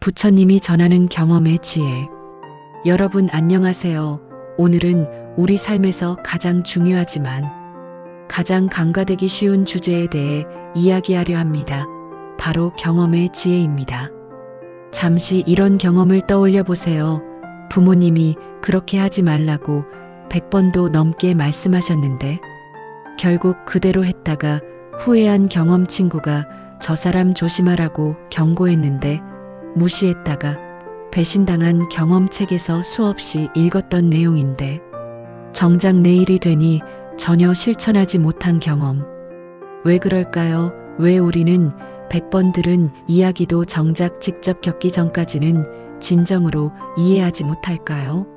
부처님이 전하는 경험의 지혜. 여러분 안녕하세요. 오늘은 우리 삶에서 가장 중요하지만 가장 간과되기 쉬운 주제에 대해 이야기하려 합니다. 바로 경험의 지혜입니다. 잠시 이런 경험을 떠올려 보세요. 부모님이 그렇게 하지 말라고 100번도 넘게 말씀하셨는데 결국 그대로 했다가 후회한 경험. 친구가 저 사람 조심하라고 경고했는데 무시했다가 배신당한 경험. 책에서 수없이 읽었던 내용인데 정작 내일이 되니 전혀 실천하지 못한 경험. 왜 그럴까요? 왜 우리는 100번 들은 이야기도 정작 직접 겪기 전까지는 진정으로 이해하지 못할까요?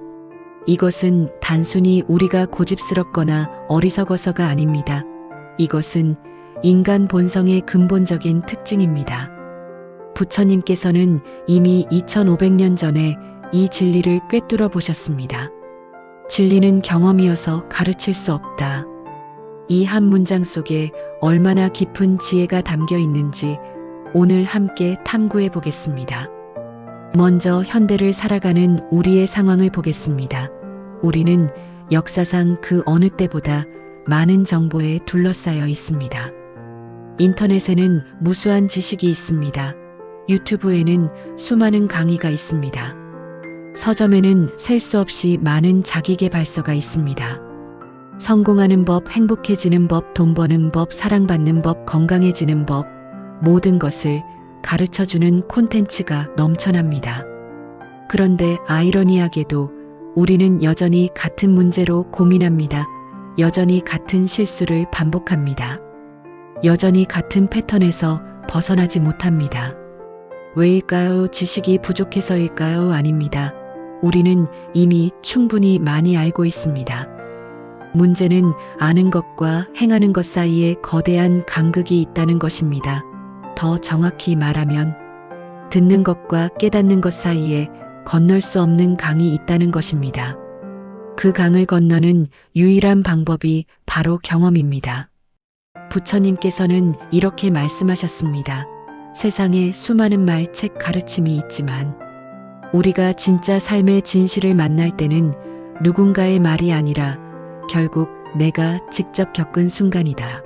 이것은 단순히 우리가 고집스럽거나 어리석어서가 아닙니다. 이것은 인간 본성의 근본적인 특징입니다. 부처님께서는 이미 2500년 전에 이 진리를 꿰뚫어 보셨습니다. 진리는 경험이어서 가르칠 수 없다. 이 한 문장 속에 얼마나 깊은 지혜가 담겨 있는지 오늘 함께 탐구해 보겠습니다. 먼저 현대를 살아가는 우리의 상황을 보겠습니다. 우리는 역사상 그 어느 때보다 많은 정보에 둘러싸여 있습니다. 인터넷에는 무수한 지식이 있습니다. 유튜브에는 수많은 강의가 있습니다. 서점에는 셀 수 없이 많은 자기계발서가 있습니다. 성공하는 법, 행복해지는 법, 돈 버는 법, 사랑받는 법, 건강해지는 법, 모든 것을 가르쳐주는 콘텐츠가 넘쳐납니다. 그런데 아이러니하게도 우리는 여전히 같은 문제로 고민합니다. 여전히 같은 실수를 반복합니다. 여전히 같은 패턴에서 벗어나지 못합니다. 왜일까요? 지식이 부족해서일까요? 아닙니다. 우리는 이미 충분히 많이 알고 있습니다. 문제는 아는 것과 행하는 것 사이에 거대한 간극이 있다는 것입니다. 더 정확히 말하면 듣는 것과 깨닫는 것 사이에 건널 수 없는 강이 있다는 것입니다. 그 강을 건너는 유일한 방법이 바로 경험입니다. 부처님께서는 이렇게 말씀하셨습니다. 세상에 수많은 말, 책, 가르침이 있지만 우리가 진짜 삶의 진실을 만날 때는 누군가의 말이 아니라 결국 내가 직접 겪은 순간이다.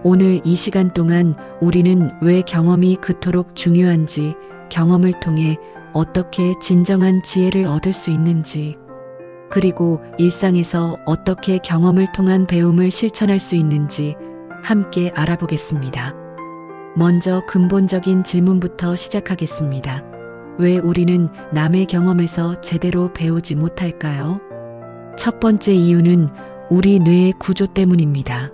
오늘 이 시간 동안 우리는 왜 경험이 그토록 중요한지, 경험을 통해 어떻게 진정한 지혜를 얻을 수 있는지, 그리고 일상에서 어떻게 경험을 통한 배움을 실천할 수 있는지 함께 알아보겠습니다. 먼저 근본적인 질문부터 시작하겠습니다. 왜 우리는 남의 경험에서 제대로 배우지 못할까요? 첫 번째 이유는 우리 뇌의 구조 때문입니다.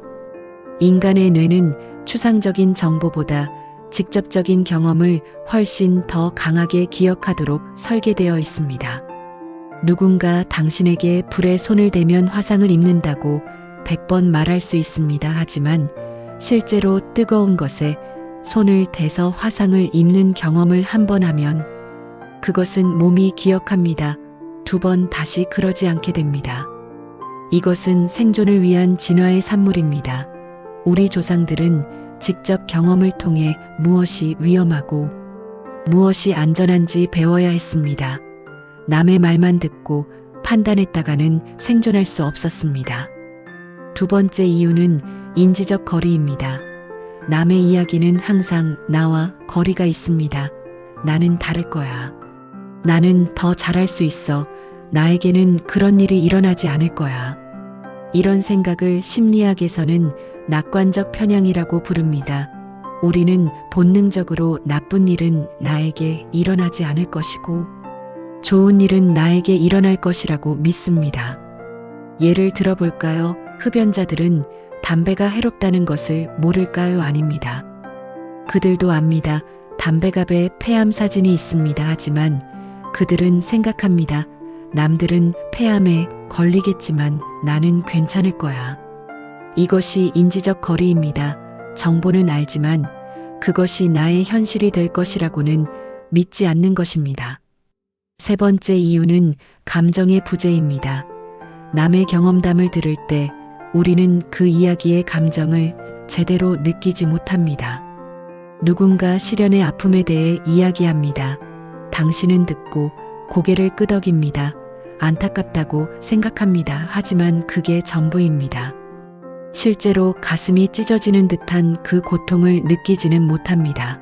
인간의 뇌는 추상적인 정보보다 직접적인 경험을 훨씬 더 강하게 기억하도록 설계되어 있습니다. 누군가 당신에게 불에 손을 대면 화상을 입는다고 100번 말할 수 있습니다. 하지만 실제로 뜨거운 것에 손을 대서 화상을 입는 경험을 한 번 하면 그것은 몸이 기억합니다. 2번 다시 그러지 않게 됩니다. 이것은 생존을 위한 진화의 산물입니다. 우리 조상들은 직접 경험을 통해 무엇이 위험하고 무엇이 안전한지 배워야 했습니다. 남의 말만 듣고 판단했다가는 생존할 수 없었습니다. 두 번째 이유는 인지적 거리입니다. 남의 이야기는 항상 나와 거리가 있습니다. 나는 다를 거야. 나는 더 잘할 수 있어. 나에게는 그런 일이 일어나지 않을 거야. 이런 생각을 심리학에서는 낙관적 편향이라고 부릅니다. 우리는 본능적으로 나쁜 일은 나에게 일어나지 않을 것이고 좋은 일은 나에게 일어날 것이라고 믿습니다. 예를 들어볼까요? 흡연자들은 담배가 해롭다는 것을 모를까요? 아닙니다. 그들도 압니다. 담배갑에 폐암 사진이 있습니다. 하지만 그들은 생각합니다. 남들은 폐암에 걸리겠지만 나는 괜찮을 거야. 이것이 인지적 거리입니다. 정보는 알지만 그것이 나의 현실이 될 것이라고는 믿지 않는 것입니다. 세 번째 이유는 감정의 부재입니다. 남의 경험담을 들을 때 우리는 그 이야기의 감정을 제대로 느끼지 못합니다. 누군가 시련의 아픔에 대해 이야기합니다. 당신은 듣고 고개를 끄덕입니다. 안타깝다고 생각합니다. 하지만 그게 전부입니다. 실제로 가슴이 찢어지는 듯한 그 고통을 느끼지는 못합니다.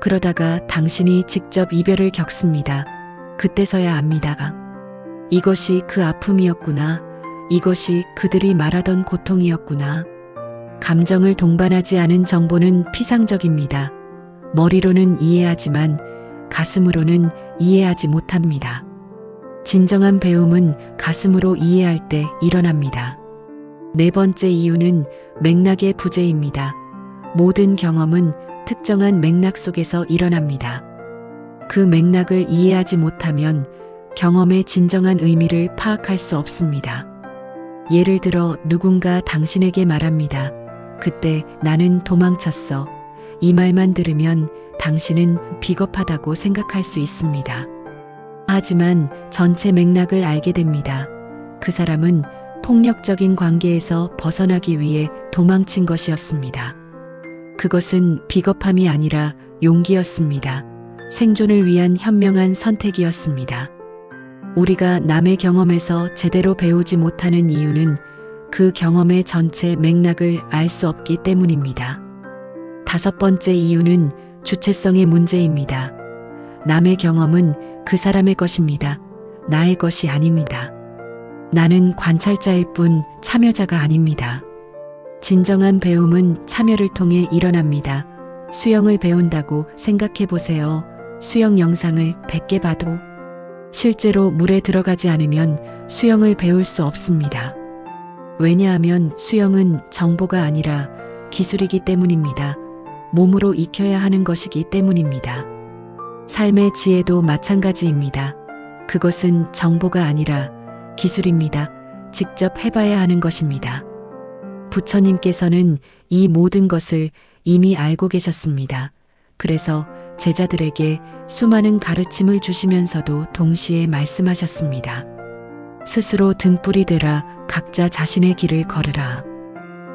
그러다가 당신이 직접 이별을 겪습니다. 그때서야 압니다. 이것이 그 아픔이었구나. 이것이 그들이 말하던 고통이었구나. 감정을 동반하지 않은 정보는 피상적입니다. 머리로는 이해하지만 가슴으로는 이해하지 못합니다. 진정한 배움은 가슴으로 이해할 때 일어납니다. 네 번째 이유는 맥락의 부재입니다. 모든 경험은 특정한 맥락 속에서 일어납니다. 그 맥락을 이해하지 못하면 경험의 진정한 의미를 파악할 수 없습니다. 예를 들어 누군가 당신에게 말합니다. 그때 나는 도망쳤어. 이 말만 들으면 당신은 비겁하다고 생각할 수 있습니다. 하지만 전체 맥락을 알게 됩니다. 그 사람은 폭력적인 관계에서 벗어나기 위해 도망친 것이었습니다. 그것은 비겁함이 아니라 용기였습니다. 생존을 위한 현명한 선택이었습니다. 우리가 남의 경험에서 제대로 배우지 못하는 이유는 그 경험의 전체 맥락을 알 수 없기 때문입니다. 다섯 번째 이유는 주체성의 문제입니다. 남의 경험은 그 사람의 것입니다. 나의 것이 아닙니다. 나는 관찰자일 뿐 참여자가 아닙니다. 진정한 배움은 참여를 통해 일어납니다. 수영을 배운다고 생각해 보세요. 수영 영상을 100개 봐도 실제로 물에 들어가지 않으면 수영을 배울 수 없습니다. 왜냐하면 수영은 정보가 아니라 기술이기 때문입니다. 몸으로 익혀야 하는 것이기 때문입니다. 삶의 지혜도 마찬가지입니다. 그것은 정보가 아니라 기술입니다. 직접 해봐야 하는 것입니다. 부처님께서는 이 모든 것을 이미 알고 계셨습니다. 그래서 제자들에게 수많은 가르침을 주시면서도 동시에 말씀하셨습니다. 스스로 등불이 되라. 각자 자신의 길을 걸으라.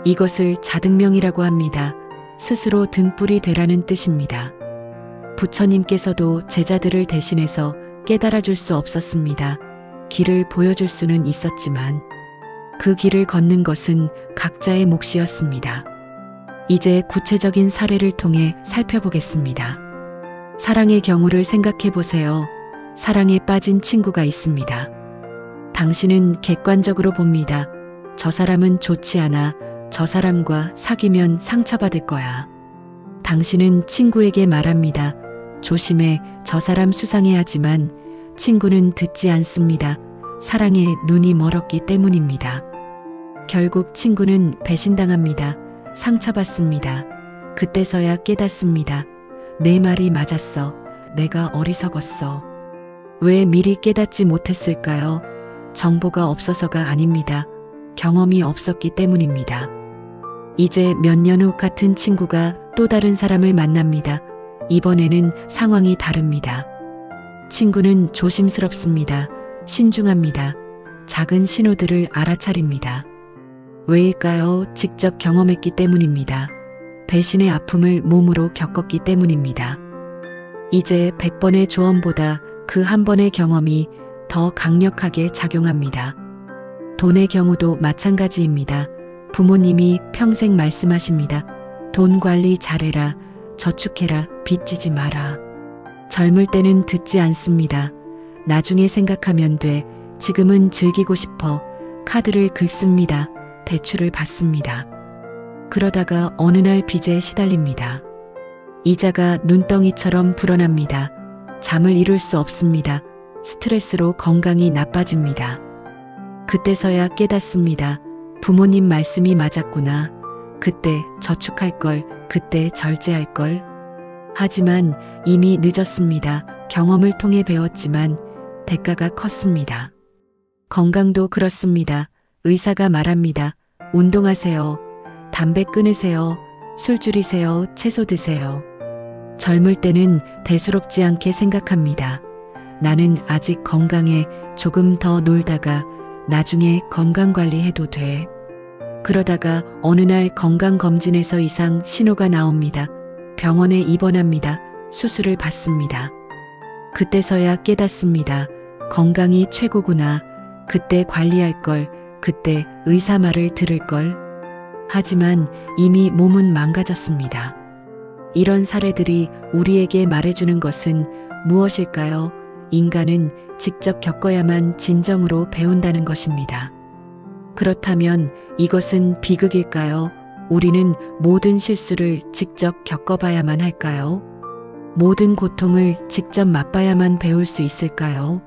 이것을 자등명이라고 합니다. 스스로 등불이 되라는 뜻입니다. 부처님께서도 제자들을 대신해서 깨달아 줄 수 없었습니다. 길을 보여줄 수는 있었지만 그 길을 걷는 것은 각자의 몫이었습니다. 이제 구체적인 사례를 통해 살펴보겠습니다. 사랑의 경우를 생각해 보세요. 사랑에 빠진 친구가 있습니다. 당신은 객관적으로 봅니다. 저 사람은 좋지 않아. 저 사람과 사귀면 상처받을 거야. 당신은 친구에게 말합니다. 조심해. 저 사람 수상해하지만 친구는 듣지 않습니다. 사랑에 눈이 멀었기 때문입니다. 결국 친구는 배신당합니다. 상처받습니다. 그때서야 깨닫습니다. 내 말이 맞았어. 내가 어리석었어. 왜 미리 깨닫지 못했을까요? 정보가 없어서가 아닙니다. 경험이 없었기 때문입니다. 이제 몇 년 후 같은 친구가 또 다른 사람을 만납니다. 이번에는 상황이 다릅니다. 친구는 조심스럽습니다. 신중합니다. 작은 신호들을 알아차립니다. 왜일까요? 직접 경험했기 때문입니다. 배신의 아픔을 몸으로 겪었기 때문입니다. 이제 100번의 조언보다 그 한 번의 경험이 더 강력하게 작용합니다. 돈의 경우도 마찬가지입니다. 부모님이 평생 말씀하십니다. 돈 관리 잘해라. 저축해라. 빚지지 마라. 젊을 때는 듣지 않습니다. 나중에 생각하면 돼. 지금은 즐기고 싶어. 카드를 긁습니다. 대출을 받습니다. 그러다가 어느 날 빚에 시달립니다. 이자가 눈덩이처럼 불어납니다. 잠을 이룰 수 없습니다. 스트레스로 건강이 나빠집니다. 그때서야 깨닫습니다. 부모님 말씀이 맞았구나. 그때 저축할 걸, 그때 절제할 걸. 하지만 이미 늦었습니다. 경험을 통해 배웠지만 대가가 컸습니다. 건강도 그렇습니다. 의사가 말합니다. 운동하세요. 담배 끊으세요. 술 줄이세요. 채소 드세요. 젊을 때는 대수롭지 않게 생각합니다. 나는 아직 건강해. 조금 더 놀다가 나중에 건강관리해도 돼. 그러다가 어느 날 건강검진에서 이상 신호가 나옵니다. 병원에 입원합니다. 수술을 받습니다. 그때서야 깨닫습니다. 건강이 최고구나. 그때 관리할 걸, 그때 의사 말을 들을 걸. 하지만 이미 몸은 망가졌습니다. 이런 사례들이 우리에게 말해주는 것은 무엇일까요? 인간은 직접 겪어야만 진정으로 배운다는 것입니다. 그렇다면 이것은 비극일까요? 우리는 모든 실수를 직접 겪어봐야만 할까요? 모든 고통을 직접 맛봐야만 배울 수 있을까요?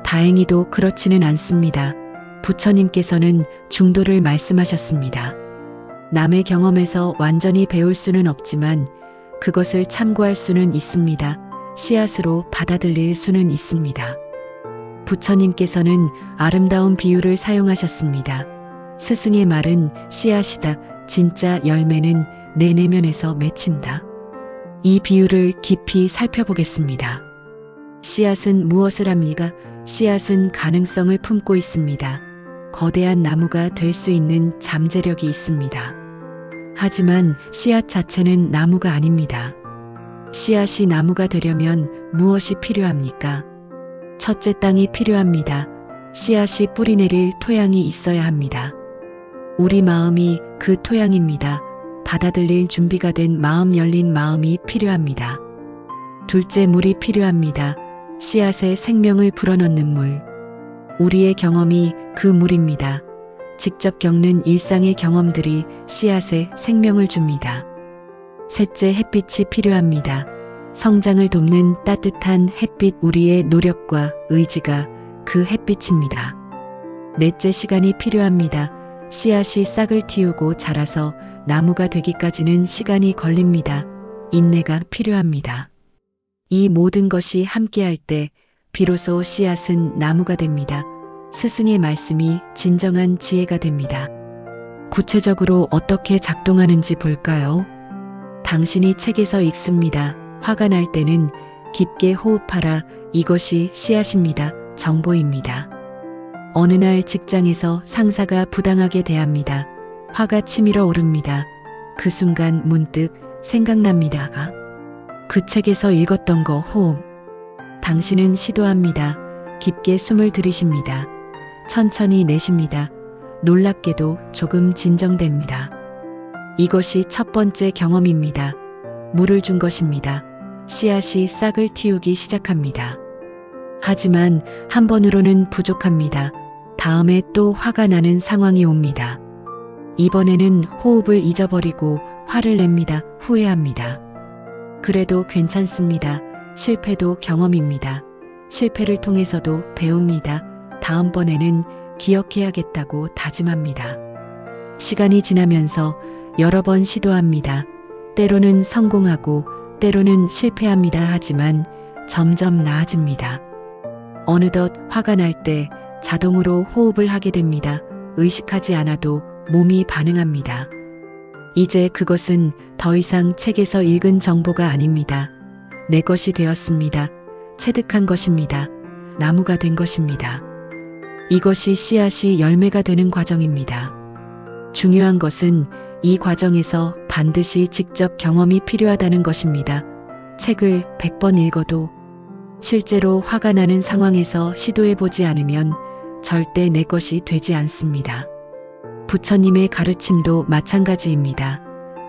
다행히도 그렇지는 않습니다. 부처님께서는 중도를 말씀하셨습니다. 남의 경험에서 완전히 배울 수는 없지만 그것을 참고할 수는 있습니다. 씨앗으로 받아들일 수는 있습니다. 부처님께서는 아름다운 비유를 사용하셨습니다. 스승의 말은 씨앗이다. 진짜 열매는 내 내면에서 맺힌다. 이 비유를 깊이 살펴보겠습니다. 씨앗은 무엇을 합니까? 씨앗은 가능성을 품고 있습니다. 거대한 나무가 될 수 있는 잠재력이 있습니다. 하지만 씨앗 자체는 나무가 아닙니다. 씨앗이 나무가 되려면 무엇이 필요합니까? 첫째, 땅이 필요합니다. 씨앗이 뿌리내릴 토양이 있어야 합니다. 우리 마음이 그 토양입니다. 받아들일 준비가 된 마음, 열린 마음이 필요합니다. 둘째, 물이 필요합니다. 씨앗에 생명을 불어넣는 물. 우리의 경험이 그 물입니다. 직접 겪는 일상의 경험들이 씨앗에 생명을 줍니다. 셋째, 햇빛이 필요합니다. 성장을 돕는 따뜻한 햇빛, 우리의 노력과 의지가 그 햇빛입니다. 넷째, 시간이 필요합니다. 씨앗이 싹을 틔우고 자라서 나무가 되기까지는 시간이 걸립니다. 인내가 필요합니다. 이 모든 것이 함께할 때 비로소 씨앗은 나무가 됩니다. 스승의 말씀이 진정한 지혜가 됩니다. 구체적으로 어떻게 작동하는지 볼까요? 당신이 책에서 읽습니다. 화가 날 때는 깊게 호흡하라. 이것이 씨앗입니다. 정보입니다. 어느 날 직장에서 상사가 부당하게 대합니다. 화가 치밀어 오릅니다. 그 순간 문득 생각납니다. 그 책에서 읽었던 거. 호흡. 당신은 시도합니다. 깊게 숨을 들이쉽니다. 천천히 내쉽니다. 놀랍게도 조금 진정됩니다. 이것이 첫 번째 경험입니다. 물을 준 것입니다. 씨앗이 싹을 틔우기 시작합니다. 하지만 한 번으로는 부족합니다. 다음에 또 화가 나는 상황이 옵니다. 이번에는 호흡을 잊어버리고 화를 냅니다. 후회합니다. 그래도 괜찮습니다. 실패도 경험입니다. 실패를 통해서도 배웁니다. 다음번에는 기억해야겠다고 다짐합니다. 시간이 지나면서 여러 번 시도합니다. 때로는 성공하고 때로는 실패합니다. 하지만 점점 나아집니다. 어느덧 화가 날 때 자동으로 호흡을 하게 됩니다. 의식하지 않아도 몸이 반응합니다. 이제 그것은 더 이상 책에서 읽은 정보가 아닙니다. 내 것이 되었습니다. 체득한 것입니다. 나무가 된 것입니다. 이것이 씨앗이 열매가 되는 과정입니다. 중요한 것은 이 과정에서 반드시 직접 경험이 필요하다는 것입니다. 책을 100번 읽어도 실제로 화가 나는 상황에서 시도해보지 않으면 절대 내 것이 되지 않습니다. 부처님의 가르침도 마찬가지입니다.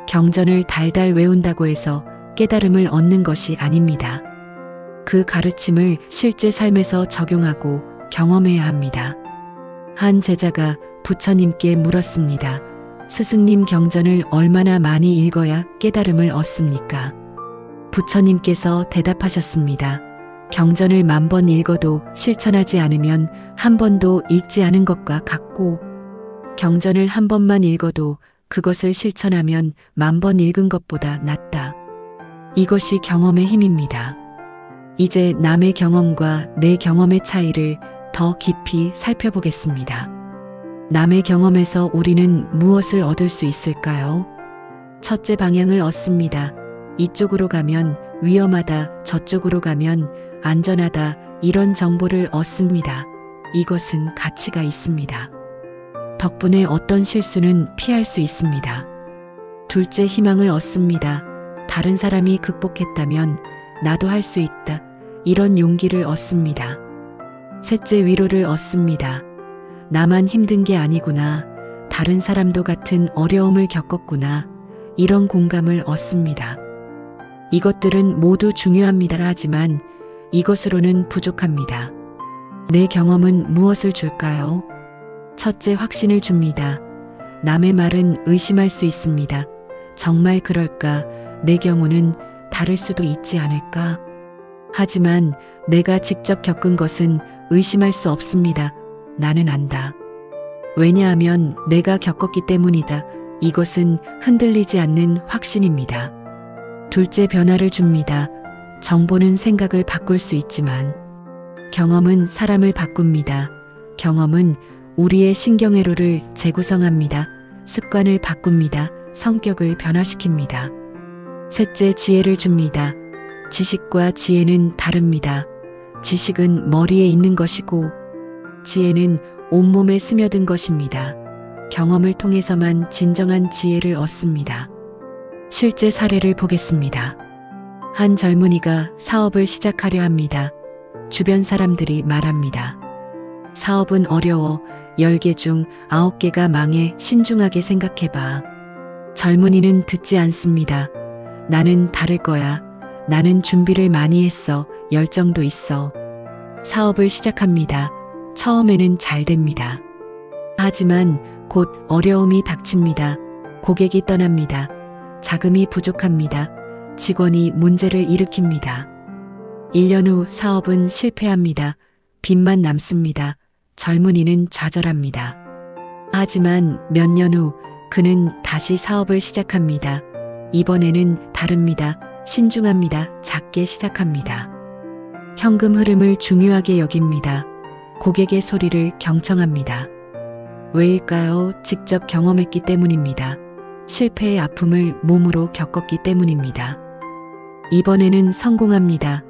경전을 달달 외운다고 해서 깨달음을 얻는 것이 아닙니다. 그 가르침을 실제 삶에서 적용하고 경험해야 합니다. 한 제자가 부처님께 물었습니다. 스승님, 경전을 얼마나 많이 읽어야 깨달음을 얻습니까? 부처님께서 대답하셨습니다. 경전을 10,000번 읽어도 실천하지 않으면 한 번도 읽지 않은 것과 같고, 경전을 한 번만 읽어도 그것을 실천하면 10,000번 읽은 것보다 낫다. 이것이 경험의 힘입니다. 이제 남의 경험과 내 경험의 차이를 더 깊이 살펴보겠습니다. 남의 경험에서 우리는 무엇을 얻을 수 있을까요? 첫째, 방향을 얻습니다. 이쪽으로 가면 위험하다, 저쪽으로 가면 안전하다, 이런 정보를 얻습니다. 이것은 가치가 있습니다. 덕분에 어떤 실수는 피할 수 있습니다. 둘째, 희망을 얻습니다. 다른 사람이 극복했다면 나도 할 수 있다. 이런 용기를 얻습니다. 셋째, 위로를 얻습니다. 나만 힘든 게 아니구나. 다른 사람도 같은 어려움을 겪었구나. 이런 공감을 얻습니다. 이것들은 모두 중요합니다. 하지만 이것으로는 부족합니다. 내 경험은 무엇을 줄까요? 첫째, 확신을 줍니다. 남의 말은 의심할 수 있습니다. 정말 그럴까? 내 경우는 다를 수도 있지 않을까? 하지만 내가 직접 겪은 것은 의심할 수 없습니다. 나는 안다. 왜냐하면 내가 겪었기 때문이다. 이것은 흔들리지 않는 확신입니다. 둘째, 변화를 줍니다. 정보는 생각을 바꿀 수 있지만 경험은 사람을 바꿉니다. 경험은 우리의 신경회로를 재구성합니다. 습관을 바꿉니다. 성격을 변화시킵니다. 셋째, 지혜를 줍니다. 지식과 지혜는 다릅니다. 지식은 머리에 있는 것이고 지혜는 온몸에 스며든 것입니다. 경험을 통해서만 진정한 지혜를 얻습니다. 실제 사례를 보겠습니다. 한 젊은이가 사업을 시작하려 합니다. 주변 사람들이 말합니다. 사업은 어려워. 10개 중 9개가 망해. 신중하게 생각해봐. 젊은이는 듣지 않습니다. 나는 다를 거야. 나는 준비를 많이 했어. 열정도 있어. 사업을 시작합니다. 처음에는 잘 됩니다. 하지만 곧 어려움이 닥칩니다. 고객이 떠납니다. 자금이 부족합니다. 직원이 문제를 일으킵니다. 1년 후 사업은 실패합니다. 빚만 남습니다. 젊은이는 좌절합니다. 하지만 몇 년 후 그는 다시 사업을 시작합니다. 이번에는 다릅니다. 신중합니다. 작게 시작합니다. 현금 흐름을 중요하게 여깁니다. 고객의 소리를 경청합니다. 왜일까요? 직접 경험했기 때문입니다. 실패의 아픔을 몸으로 겪었기 때문입니다. 이번에는 성공합니다.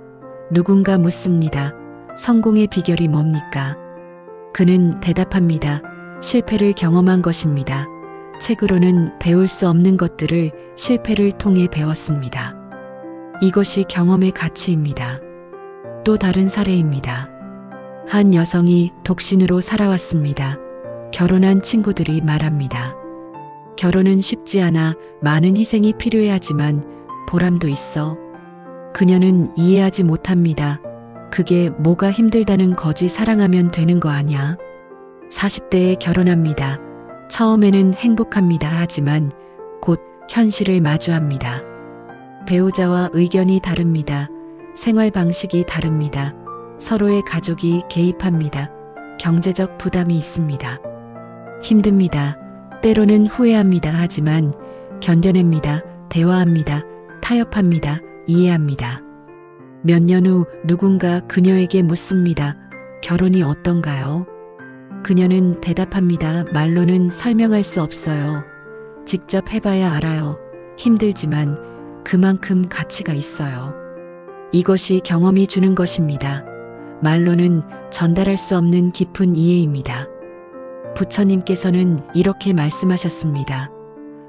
누군가 묻습니다. 성공의 비결이 뭡니까? 그는 대답합니다. 실패를 경험한 것입니다. 책으로는 배울 수 없는 것들을 실패를 통해 배웠습니다. 이것이 경험의 가치입니다. 또 다른 사례입니다. 한 여성이 독신으로 살아왔습니다. 결혼한 친구들이 말합니다. 결혼은 쉽지 않아. 많은 희생이 필요해 하지만 보람도 있어. 그녀는 이해하지 못합니다. 그게 뭐가 힘들다는 거지. 사랑하면 되는 거 아냐? 40대에 결혼합니다. 처음에는 행복합니다. 하지만 곧 현실을 마주합니다. 배우자와 의견이 다릅니다. 생활 방식이 다릅니다. 서로의 가족이 개입합니다. 경제적 부담이 있습니다. 힘듭니다. 때로는 후회합니다. 하지만 견뎌냅니다. 대화합니다. 타협합니다. 이해합니다. 몇 년 후 누군가 그녀에게 묻습니다. 결혼이 어떤가요? 그녀는 대답합니다. 말로는 설명할 수 없어요. 직접 해봐야 알아요. 힘들지만 그만큼 가치가 있어요. 이것이 경험이 주는 것입니다. 말로는 전달할 수 없는 깊은 이해입니다. 부처님께서는 이렇게 말씀하셨습니다.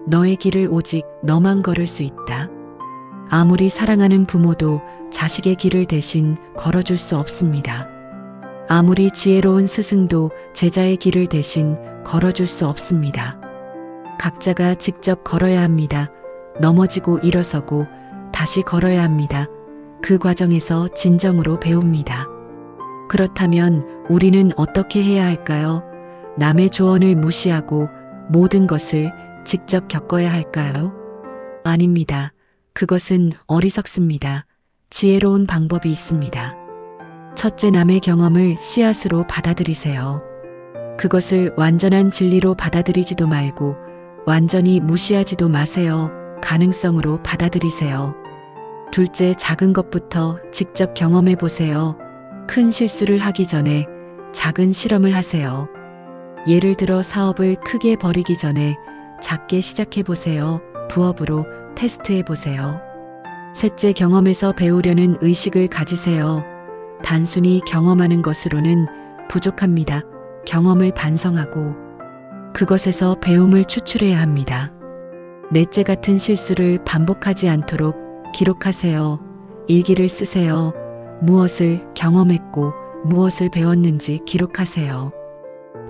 너의 길을 오직 너만 걸을 수 있다. 아무리 사랑하는 부모도 자식의 길을 대신 걸어줄 수 없습니다. 아무리 지혜로운 스승도 제자의 길을 대신 걸어줄 수 없습니다. 각자가 직접 걸어야 합니다. 넘어지고 일어서고 다시 걸어야 합니다. 그 과정에서 진정으로 배웁니다. 그렇다면 우리는 어떻게 해야 할까요? 남의 조언을 무시하고 모든 것을 직접 겪어야 할까요? 아닙니다. 그것은 어리석습니다. 지혜로운 방법이 있습니다. 첫째, 남의 경험을 씨앗으로 받아들이세요. 그것을 완전한 진리로 받아들이지도 말고 완전히 무시하지도 마세요. 가능성으로 받아들이세요. 둘째, 작은 것부터 직접 경험해 보세요. 큰 실수를 하기 전에 작은 실험을 하세요. 예를 들어 사업을 크게 벌이기 전에 작게 시작해 보세요. 부업으로 테스트해 보세요. 셋째, 경험에서 배우려는 의식을 가지세요. 단순히 경험하는 것으로는 부족합니다. 경험을 반성하고 그것에서 배움을 추출해야 합니다. 넷째, 같은 실수를 반복하지 않도록 기록하세요. 일기를 쓰세요. 무엇을 경험했고 무엇을 배웠는지 기록하세요.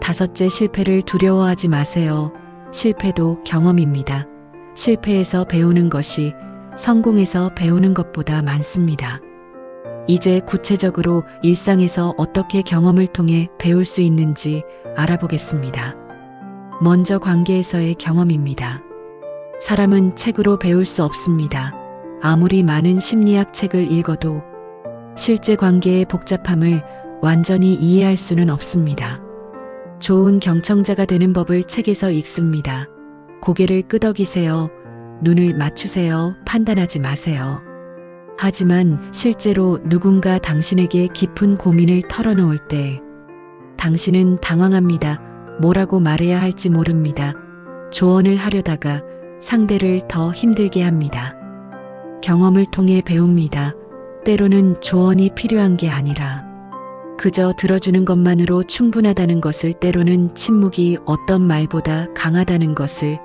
5째, 실패를 두려워하지 마세요. 실패도 경험입니다. 실패에서 배우는 것이 성공에서 배우는 것보다 많습니다. 이제 구체적으로 일상에서 어떻게 경험을 통해 배울 수 있는지 알아보겠습니다. 먼저 관계에서의 경험입니다. 사람은 책으로 배울 수 없습니다. 아무리 많은 심리학 책을 읽어도 실제 관계의 복잡함을 완전히 이해할 수는 없습니다. 좋은 경청자가 되는 법을 책에서 읽습니다. 고개를 끄덕이세요. 눈을 맞추세요. 판단하지 마세요. 하지만 실제로 누군가 당신에게 깊은 고민을 털어놓을 때 당신은 당황합니다. 뭐라고 말해야 할지 모릅니다. 조언을 하려다가 상대를 더 힘들게 합니다. 경험을 통해 배웁니다. 때로는 조언이 필요한 게 아니라 그저 들어주는 것만으로 충분하다는 것을, 때로는 침묵이 어떤 말보다 강하다는 것을,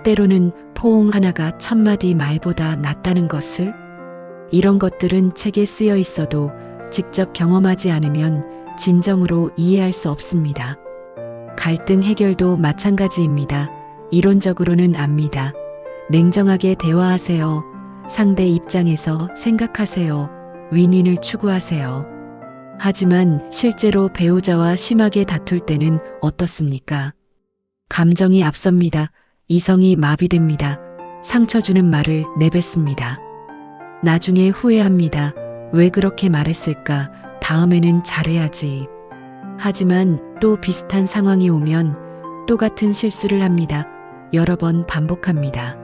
때로는 포옹 하나가 1000마디 말보다 낫다는 것을. 이런 것들은 책에 쓰여 있어도 직접 경험하지 않으면 진정으로 이해할 수 없습니다. 갈등 해결도 마찬가지입니다. 이론적으로는 압니다. 냉정하게 대화하세요. 상대 입장에서 생각하세요. 윈윈을 추구하세요. 하지만 실제로 배우자와 심하게 다툴 때는 어떻습니까? 감정이 앞섭니다. 이성이 마비됩니다. 상처 주는 말을 내뱉습니다. 나중에 후회합니다. 왜 그렇게 말했을까? 다음에는 잘해야지. 하지만 또 비슷한 상황이 오면 또 같은 실수를 합니다. 여러 번 반복합니다.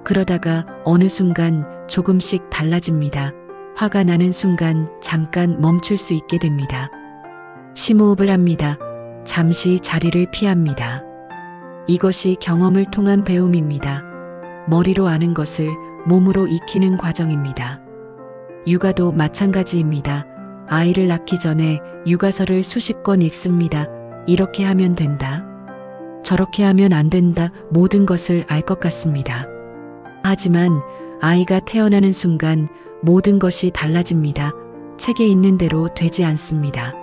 그러다가 어느 순간 조금씩 달라집니다. 화가 나는 순간 잠깐 멈출 수 있게 됩니다. 심호흡을 합니다. 잠시 자리를 피합니다. 이것이 경험을 통한 배움입니다. 머리로 아는 것을 몸으로 익히는 과정입니다. 육아도 마찬가지입니다. 아이를 낳기 전에 육아서를 수십 권 읽습니다. 이렇게 하면 된다. 저렇게 하면 안 된다. 모든 것을 알 것 같습니다. 하지만 아이가 태어나는 순간 모든 것이 달라집니다. 책에 있는 대로 되지 않습니다.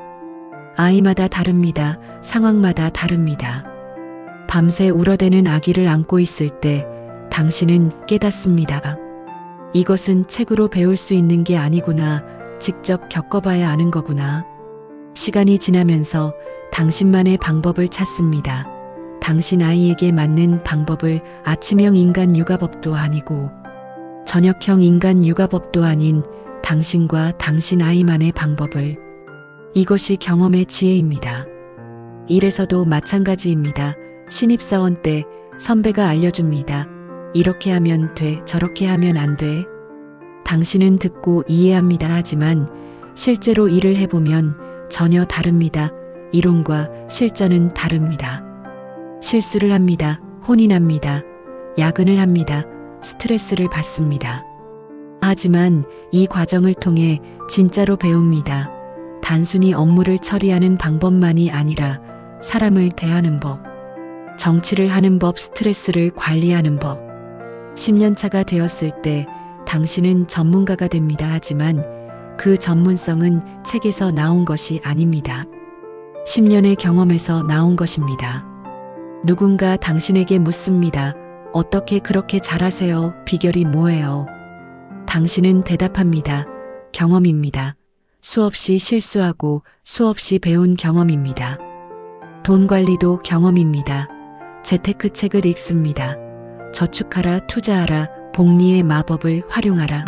아이마다 다릅니다. 상황마다 다릅니다. 밤새 울어대는 아기를 안고 있을 때 당신은 깨닫습니다. 이것은 책으로 배울 수 있는 게 아니구나. 직접 겪어봐야 아는 거구나. 시간이 지나면서 당신만의 방법을 찾습니다. 당신 아이에게 맞는 방법을, 아침형 인간 육아법도 아니고 저녁형 인간 육아법도 아닌 당신과 당신 아이만의 방법을. 이것이 경험의 지혜입니다. 일에서도 마찬가지입니다. 신입사원 때 선배가 알려줍니다. 이렇게 하면 돼, 저렇게 하면 안 돼. 당신은 듣고 이해합니다. 하지만 실제로 일을 해보면 전혀 다릅니다. 이론과 실전은 다릅니다. 실수를 합니다. 혼이 납니다. 야근을 합니다. 스트레스를 받습니다. 하지만 이 과정을 통해 진짜로 배웁니다. 단순히 업무를 처리하는 방법만이 아니라 사람을 대하는 법, 정치를 하는 법, 스트레스를 관리하는 법. 10년 차가 되었을 때 당신은 전문가가 됩니다. 하지만 그 전문성은 책에서 나온 것이 아닙니다. 10년의 경험에서 나온 것입니다. 누군가 당신에게 묻습니다. 어떻게 그렇게 잘하세요? 비결이 뭐예요? 당신은 대답합니다. 경험입니다. 수없이 실수하고 수없이 배운 경험입니다. 돈 관리도 경험입니다. 재테크 책을 읽습니다. 저축하라, 투자하라, 복리의 마법을 활용하라.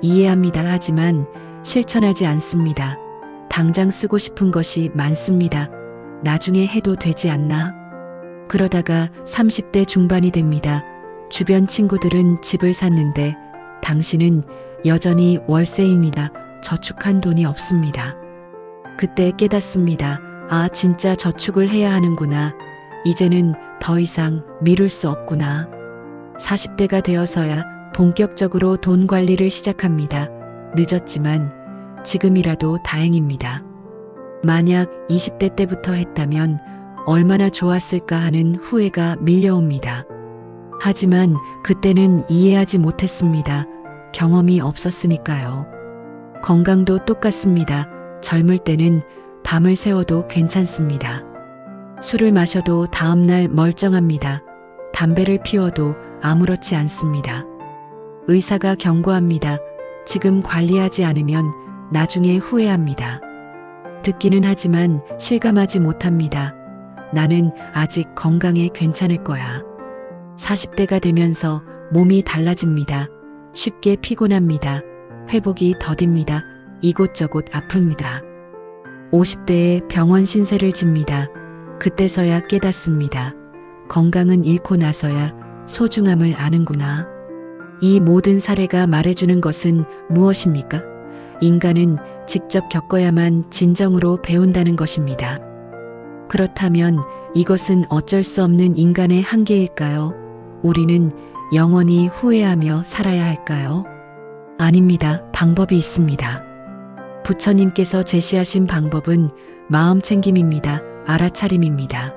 이해합니다. 하지만 실천하지 않습니다. 당장 쓰고 싶은 것이 많습니다. 나중에 해도 되지 않나? 그러다가 30대 중반이 됩니다. 주변 친구들은 집을 샀는데 당신은 여전히 월세입니다. 저축한 돈이 없습니다. 그때 깨닫습니다. 아, 진짜 저축을 해야 하는구나. 이제는 더 이상 미룰 수 없구나. 40대가 되어서야 본격적으로 돈 관리를 시작합니다. 늦었지만 지금이라도 다행입니다. 만약 20대 때부터 했다면 얼마나 좋았을까 하는 후회가 밀려옵니다. 하지만 그때는 이해하지 못했습니다. 경험이 없었으니까요. 건강도 똑같습니다. 젊을 때는 밤을 새워도 괜찮습니다. 술을 마셔도 다음날 멀쩡합니다. 담배를 피워도 아무렇지 않습니다. 의사가 경고합니다. 지금 관리하지 않으면 나중에 후회합니다. 듣기는 하지만 실감하지 못합니다. 나는 아직 건강해 괜찮을 거야. 40대가 되면서 몸이 달라집니다. 쉽게 피곤합니다. 회복이 더딥니다. 이곳저곳 아픕니다. 50대에 병원 신세를 집니다. 그때서야 깨닫습니다. 건강은 잃고 나서야 소중함을 아는구나. 이 모든 사례가 말해주는 것은 무엇입니까? 인간은 직접 겪어야만 진정으로 배운다는 것입니다. 그렇다면 이것은 어쩔 수 없는 인간의 한계일까요? 우리는 영원히 후회하며 살아야 할까요? 아닙니다. 방법이 있습니다. 부처님께서 제시하신 방법은 마음 챙김입니다. 알아차림입니다.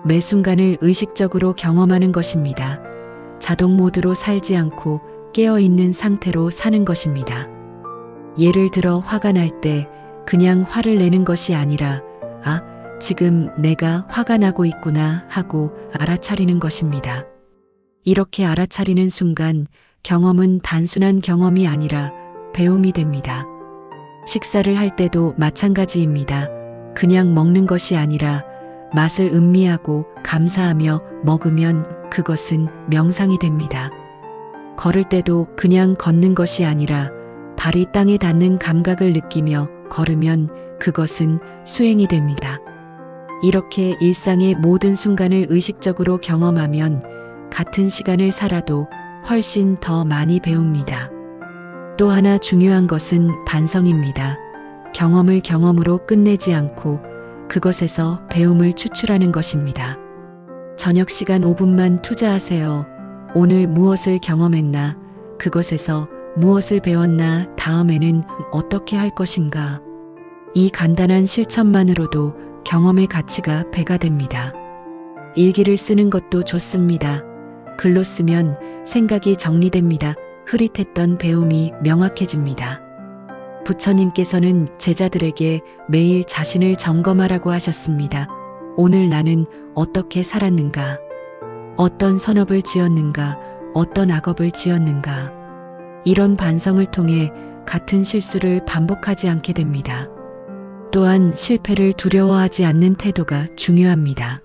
매 순간을 의식적으로 경험하는 것입니다. 자동 모드로 살지 않고 깨어있는 상태로 사는 것입니다. 예를 들어 화가 날 때 그냥 화를 내는 것이 아니라 아, 지금 내가 화가 나고 있구나 하고 알아차리는 것입니다. 이렇게 알아차리는 순간 경험은 단순한 경험이 아니라 배움이 됩니다. 식사를 할 때도 마찬가지입니다. 그냥 먹는 것이 아니라 맛을 음미하고 감사하며 먹으면 그것은 명상이 됩니다. 걸을 때도 그냥 걷는 것이 아니라 발이 땅에 닿는 감각을 느끼며 걸으면 그것은 수행이 됩니다. 이렇게 일상의 모든 순간을 의식적으로 경험하면 같은 시간을 살아도 훨씬 더 많이 배웁니다. 또 하나 중요한 것은 반성입니다. 경험을 경험으로 끝내지 않고 그것에서 배움을 추출하는 것입니다. 저녁 시간 5분만 투자하세요. 오늘 무엇을 경험했나? 그것에서 무엇을 배웠나? 다음에는 어떻게 할 것인가? 이 간단한 실천만으로도 경험의 가치가 배가 됩니다. 일기를 쓰는 것도 좋습니다. 글로 쓰면 생각이 정리됩니다. 흐릿했던 배움이 명확해집니다. 부처님께서는 제자들에게 매일 자신을 점검하라고 하셨습니다. 오늘 나는 어떻게 살았는가? 어떤 선업을 지었는가? 어떤 악업을 지었는가? 이런 반성을 통해 같은 실수를 반복하지 않게 됩니다. 또한 실패를 두려워하지 않는 태도가 중요합니다.